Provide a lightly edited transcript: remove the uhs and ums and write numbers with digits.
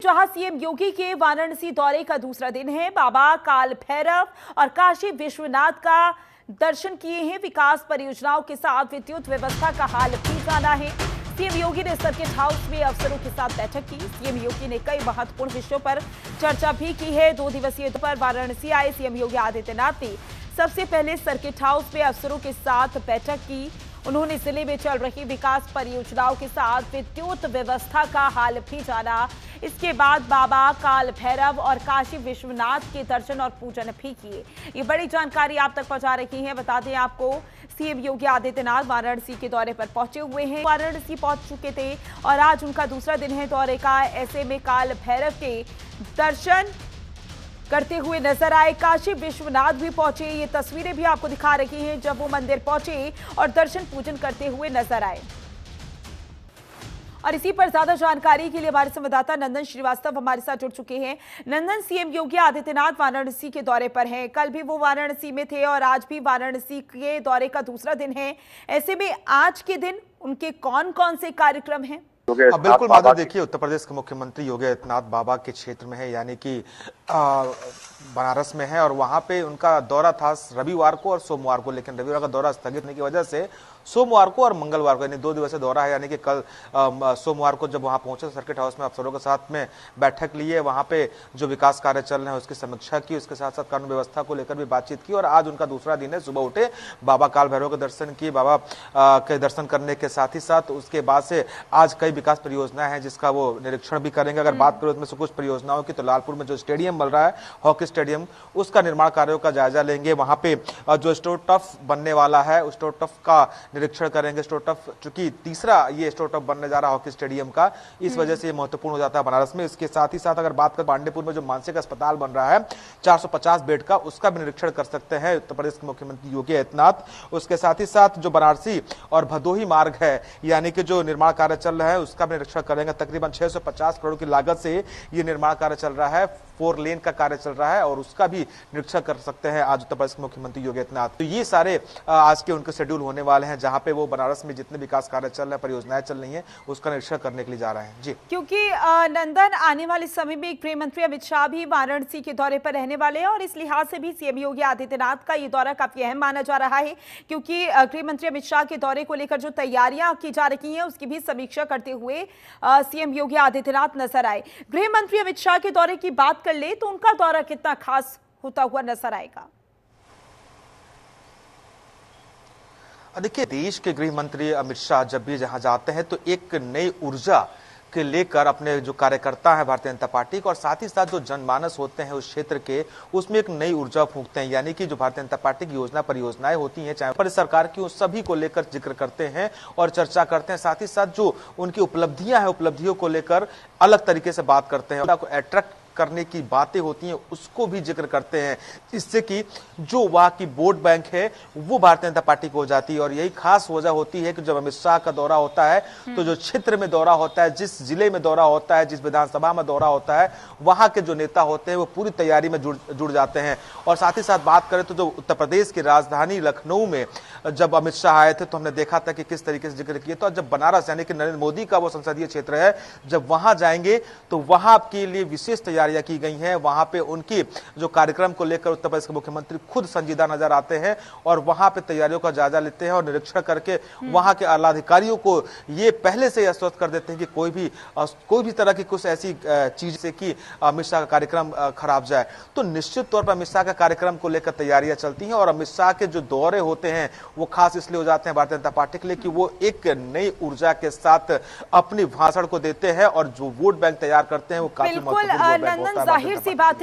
जहां सीएम योगी के वाराणसी दौरे का दूसरा दिन है। बाबा काल भैरव और काशी विश्वनाथ का दर्शन किए हैं। विकास परियोजनाओं के साथ विद्युत व्यवस्था का हाल भी जाना है। सीएम योगी ने सर्किट हाउस में अफसरों के साथ बैठक की। सीएम योगी ने कई महत्वपूर्ण विषयों पर चर्चा भी की है। 2 दिवसीय पर वाराणसी आए सीएम योगी आदित्यनाथ ने सबसे पहले सर्किट हाउस में अफसरों के साथ बैठक की। उन्होंने जिले में चल रही विकास परियोजनाओं के साथ विद्युत व्यवस्था का हाल भी जाना। इसके बाद बाबा काल भैरव और काशी विश्वनाथ के दर्शन और पूजन भी किए। ये बड़ी जानकारी आप तक पहुंचा रही है। बता दें आपको, सीएम योगी आदित्यनाथ वाराणसी के दौरे पर पहुंचे हुए हैं। वाराणसी पहुंच चुके थे और आज उनका दूसरा दिन है दौरे का। ऐसे में काल भैरव के दर्शन करते हुए नजर आए। काशी विश्वनाथ भी पहुंचे। ये तस्वीरें भी आपको दिखा रही हैं जब वो मंदिर पहुंचे और दर्शन पूजन करते हुए नजर आए। और इसी पर ज्यादा जानकारी के लिए हमारे संवाददाता नंदन श्रीवास्तव हमारे साथ जुड़ चुके हैं। नंदन, सीएम योगी आदित्यनाथ वाराणसी के दौरे पर हैं। कल भी वो वाराणसी में थे और आज भी वाराणसी के दौरे का दूसरा दिन है। ऐसे में आज के दिन उनके कौन कौन से कार्यक्रम हैं? बिल्कुल माधव, देखिए उत्तर प्रदेश के मुख्यमंत्री योगी आदित्यनाथ बाबा के क्षेत्र में है, यानी कि बनारस में है। और वहां पे उनका दौरा था रविवार को और सोमवार को, लेकिन रविवार का दौरा स्थगित होने की वजह से सोमवार को और मंगलवार को यानी 2 दिवसीय दौरा है। यानी कि कल सोमवार को जब वहां पहुंचे सर्किट हाउस में अफसरों के साथ में बैठक ली है। वहां पे जो विकास कार्य चल रहे हैं उसकी समीक्षा की, उसके साथ साथ कानून व्यवस्था को लेकर भी बातचीत की। और आज उनका दूसरा दिन है। सुबह उठे, बाबा काल भैरव के दर्शन किए। बाबा के दर्शन करने के साथ ही साथ उसके बाद से आज कई विकास परियोजनाएं हैं जिसका वो निरीक्षण भी करेंगे। अगर बात करें उसमें से कुछ परियोजनाओं की, तो लालपुर में जो स्टेडियम बन रहा है हॉकी स्टेडियम, उसका निर्माण कार्यों का जायजा लेंगे। वहां पे जो स्टोर टफ बनने वाला है उस स्टोर टफ का निरीक्षण करेंगे। स्टोर टफ चूंकि तीसरा ये स्टोर टफ बनने जा रहा है हॉकी स्टेडियम का, इस वजह से ये महत्वपूर्ण हो जाता है बनारस में। इसके साथ ही साथ अगर बात करें पांडेपुर में जो मानसिक अस्पताल बन रहा है 450 बेड का, उसका भी निरीक्षण कर सकते हैं उत्तर प्रदेश के मुख्यमंत्री योगी आदित्यनाथ। उसके साथ ही साथ जो बनारसी और भदोही मार्ग है यानी कि जो निर्माण कार्य चल रहा है उसका भी निरीक्षण करेंगे। तकरीबन 650 करोड़ की लागत से ये निर्माण कार्य चल रहा है। 4 लेन का कार्य चल रहा है और उसका भी निरीक्षण कर सकते हैं आज उत्तर प्रदेश के मुख्यमंत्री योगी आदित्यनाथ। तो ये सारे आज के उनके शेड्यूल होने वाले हैं, जहां पे वो बनारस में जितने विकास कार्य चल रहे हैं, परियोजनाएं चल रही हैं, उसका निरीक्षण करने के लिए जा रहे हैं। जी, क्योंकि नंदन, आने वाले समय में गृह मंत्री अमित शाह भी वाराणसी के दौरे पर रहने वाले हैं और इस लिहाज से भी सीएम योगी आदित्यनाथ का ये दौरा काफी अहम माना जा रहा है, क्योंकि गृह मंत्री अमित शाह के दौरे को लेकर जो तैयारियां की जा रही हैं उसकी भी समीक्षा करते हुए सीएम योगी आदित्यनाथ नजर आए। गृह मंत्री अमित शाह के दौरे की बात कर ले तो उनका दौरा कितना खास होता हुआ नजर आएगा? देखिए, देश के गृह मंत्री अमित शाह जब भी जहां जाते हैं तो एक नई ऊर्जा के लेकर अपने जो कार्यकर्ता हैं भारतीय जनता पार्टी को और साथ ही साथ जो जनमानस होते हैं उस क्षेत्र के, उसमें एक नई ऊर्जा फूंकते हैं। यानी कि जो भारतीय जनता पार्टी की योजना परियोजनाएं होती हैं चाहे पर सरकार की, उन सभी को लेकर जिक्र करते हैं और चर्चा करते हैं। साथ ही साथ जो उनकी उपलब्धियां हैं, उपलब्धियों को लेकर अलग तरीके से बात करते हैं। को अट्रैक्ट करने की बातें होती हैं उसको भी जिक्र करते हैं, जिससे कि जो वहां की वोट बैंक है वो भारतीय जनता पार्टी को हो जाती है। और यही खास वजह होती है कि जब अमित शाह का दौरा होता है तो जो क्षेत्र में दौरा होता है, जिस जिले में दौरा होता है, जिस विधानसभा में दौरा होता है, वहां के जो नेता होते हैं वो पूरी तैयारी में जुड़ जाते हैं। और साथ ही साथ बात करें तो जो उत्तर प्रदेश की राजधानी लखनऊ में जब अमित शाह आए थे तो हमने देखा था कि किस तरीके से जिक्र किया। तो जब बनारस यानी कि नरेंद्र मोदी का वो संसदीय क्षेत्र है, जब वहां जाएंगे तो वहां के लिए विशेष तैयारियां की गई हैं। वहां पे उनकी जो कार्यक्रम को लेकर उत्तर प्रदेश के मुख्यमंत्री खुद संजीदा नजर आते हैं और वहां पे तैयारियों का जायजा लेते हैं और निरीक्षण करके वहां के आला अधिकारियों को ये पहले से आश्वस्त कर देते हैं कि कोई भी तरह की कुछ ऐसी चीज से कि अमित शाह का कार्यक्रम खराब जाए। तो निश्चित तौर पर अमित शाह का कार्यक्रम को लेकर तैयारियां चलती हैं और अमित शाह के जो दौरे होते हैं वो खास इसलिए हो जाते हैं भारतीय जनता पार्टी के लिए कि वो एक नई ऊर्जा के साथ अपनी भाषण को देते हैं और जो वोट बैंक तैयार करते हैं वो काफी महत्वपूर्ण जाहिर सी बात है